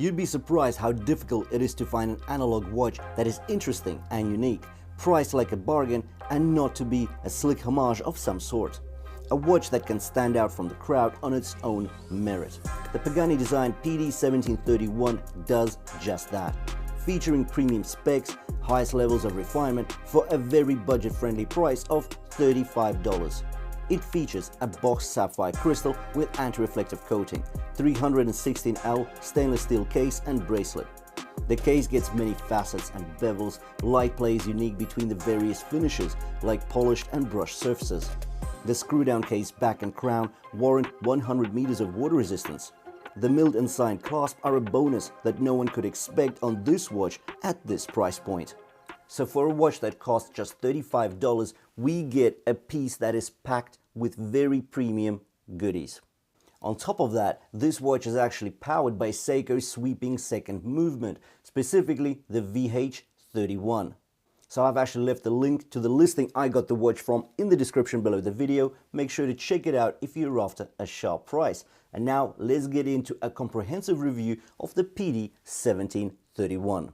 You'd be surprised how difficult it is to find an analog watch that is interesting and unique, priced like a bargain and not to be a slick homage of some sort. A watch that can stand out from the crowd on its own merit. The Pagani designed PD1731 does just that, featuring premium specs, highest levels of refinement for a very budget-friendly price of $35. It features a boxed sapphire crystal with anti-reflective coating, 316L stainless steel case and bracelet. The case gets many facets and bevels, light play is unique between the various finishes like polished and brushed surfaces. The screw-down case back and crown warrant 100 meters of water resistance. The milled and signed clasp are a bonus that no one could expect on this watch at this price point. So for a watch that costs just $35, we get a piece that is packed with very premium goodies. On top of that, this watch is actually powered by Seiko's sweeping second movement, specifically the VH31. So I've actually left the link to the listing I got the watch from in the description below the video. Make sure to check it out if you're after a sharp price. And now let's get into a comprehensive review of the PD1731.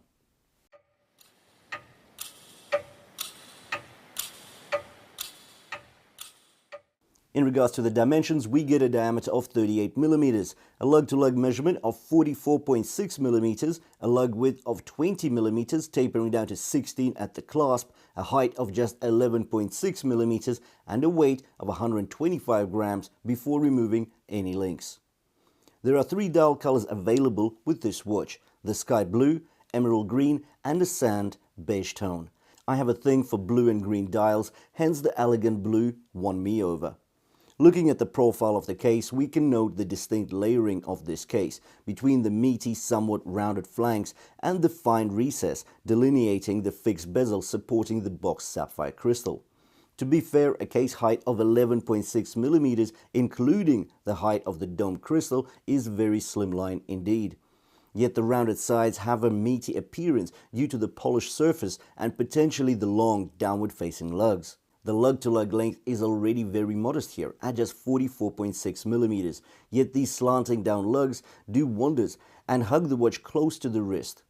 In regards to the dimensions, we get a diameter of 38 mm, a lug-to-lug measurement of 44.6 mm, a lug width of 20 mm, tapering down to 16 at the clasp, a height of just 11.6 mm, and a weight of 125 grams before removing any links. There are 3 dial colors available with this watch: the sky blue, emerald green, and a sand beige tone. I have a thing for blue and green dials, hence the elegant blue won me over. Looking at the profile of the case, we can note the distinct layering of this case between the meaty, somewhat rounded flanks and the fine recess delineating the fixed bezel supporting the boxed sapphire crystal. To be fair, a case height of 11.6 mm, including the height of the domed crystal, is very slimline indeed. Yet the rounded sides have a meaty appearance due to the polished surface and potentially the long downward-facing lugs. The lug-to-lug length is already very modest here at just 44.6 mm, yet these slanting down lugs do wonders and hug the watch close to the wrist.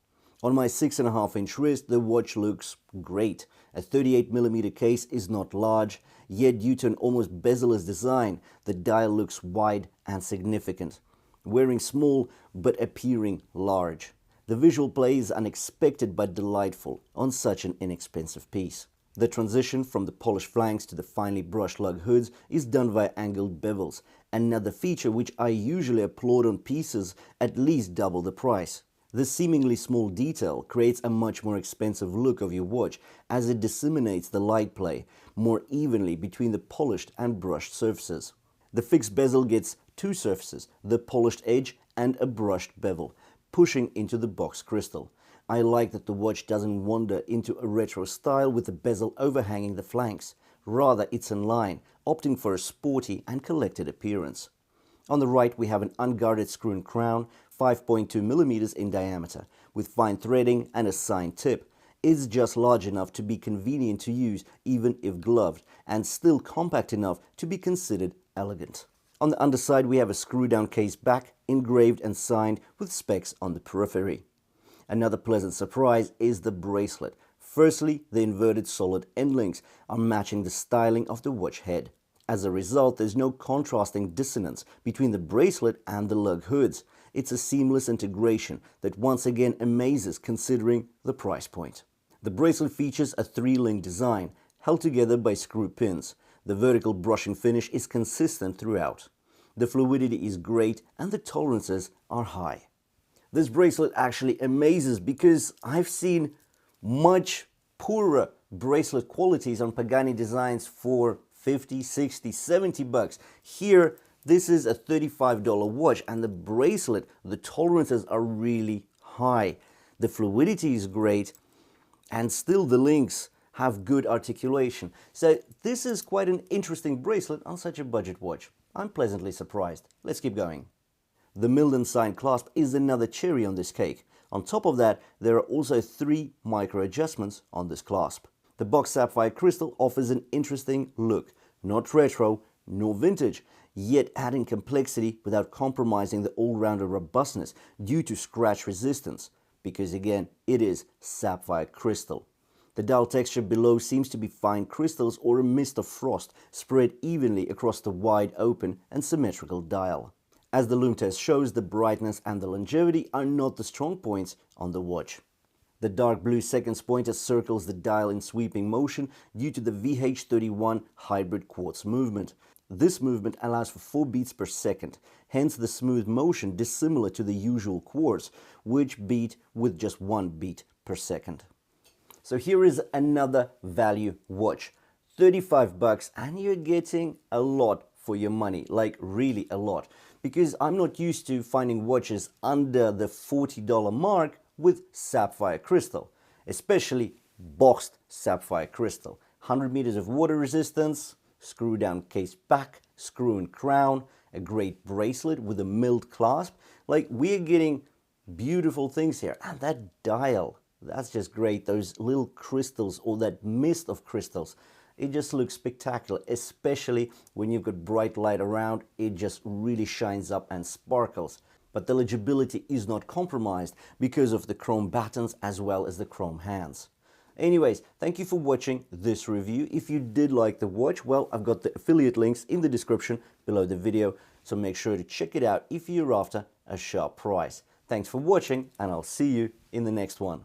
On my 6.5-inch wrist, the watch looks great. A 38 mm case is not large, yet due to an almost bezel-less design, the dial looks wide and significant, wearing small but appearing large. The visual play is unexpected but delightful on such an inexpensive piece. The transition from the polished flanks to the finely brushed lug hoods is done via angled bevels, another feature which I usually applaud on pieces at least double the price. This seemingly small detail creates a much more expensive look of your watch as it disseminates the light play more evenly between the polished and brushed surfaces. The fixed bezel gets 2 surfaces, the polished edge and a brushed bevel, pushing into the boxed crystal. I like that the watch doesn't wander into a retro style with the bezel overhanging the flanks. Rather, it's in line, opting for a sporty and collected appearance. On the right, we have an unguarded screw-in crown, 5.2 mm in diameter, with fine threading and a signed tip. It's just large enough to be convenient to use even if gloved, and still compact enough to be considered elegant. On the underside, we have a screw-down case back, engraved and signed with specs on the periphery. Another pleasant surprise is the bracelet. Firstly, the inverted solid end links are matching the styling of the watch head. As a result, there's no contrasting dissonance between the bracelet and the lug hoods. It's a seamless integration that once again amazes considering the price point. The bracelet features a 3-link design held together by screw pins. The vertical brushing finish is consistent throughout. The fluidity is great and the tolerances are high. This bracelet actually amazes because I've seen much poorer bracelet qualities on Pagani designs for 50, 60, 70 bucks. Here, this is a $35 watch and the bracelet, the tolerances are really high. The fluidity is great and still the links have good articulation. So this is quite an interesting bracelet on such a budget watch. I'm pleasantly surprised. Let's keep going. The milled and signed clasp is another cherry on this cake. On top of that, there are also 3 micro adjustments on this clasp. The boxed sapphire crystal offers an interesting look, not retro nor vintage, yet adding complexity without compromising the all-rounder robustness due to scratch resistance, because again, it is sapphire crystal. The dial texture below seems to be fine crystals or a mist of frost spread evenly across the wide open and symmetrical dial. As the lume test shows, the brightness and the longevity are not the strong points on the watch. The dark blue seconds pointer circles the dial in sweeping motion due to the VH31 hybrid quartz movement. This movement allows for 4 beats per second, hence the smooth motion dissimilar to the usual quartz, which beat with just 1 beat per second. So here is another value watch. 35 bucks, and you're getting a lot for your money, like really a lot. Because I'm not used to finding watches under the $40 mark with sapphire crystal, especially boxed sapphire crystal. 100 meters of water resistance, screw down case back, screw in crown, a great bracelet with a milled clasp. Like, we're getting beautiful things here. And that dial, that's just great. Those little crystals, or that mist of crystals, it just looks spectacular, especially when you've got bright light around. It just really shines up and sparkles. But the legibility is not compromised because of the chrome buttons as well as the chrome hands. Anyways, thank you for watching this review. If you did like the watch, well, I've got the affiliate links in the description below the video, so make sure to check it out if you're after a sharp price. Thanks for watching, and I'll see you in the next one.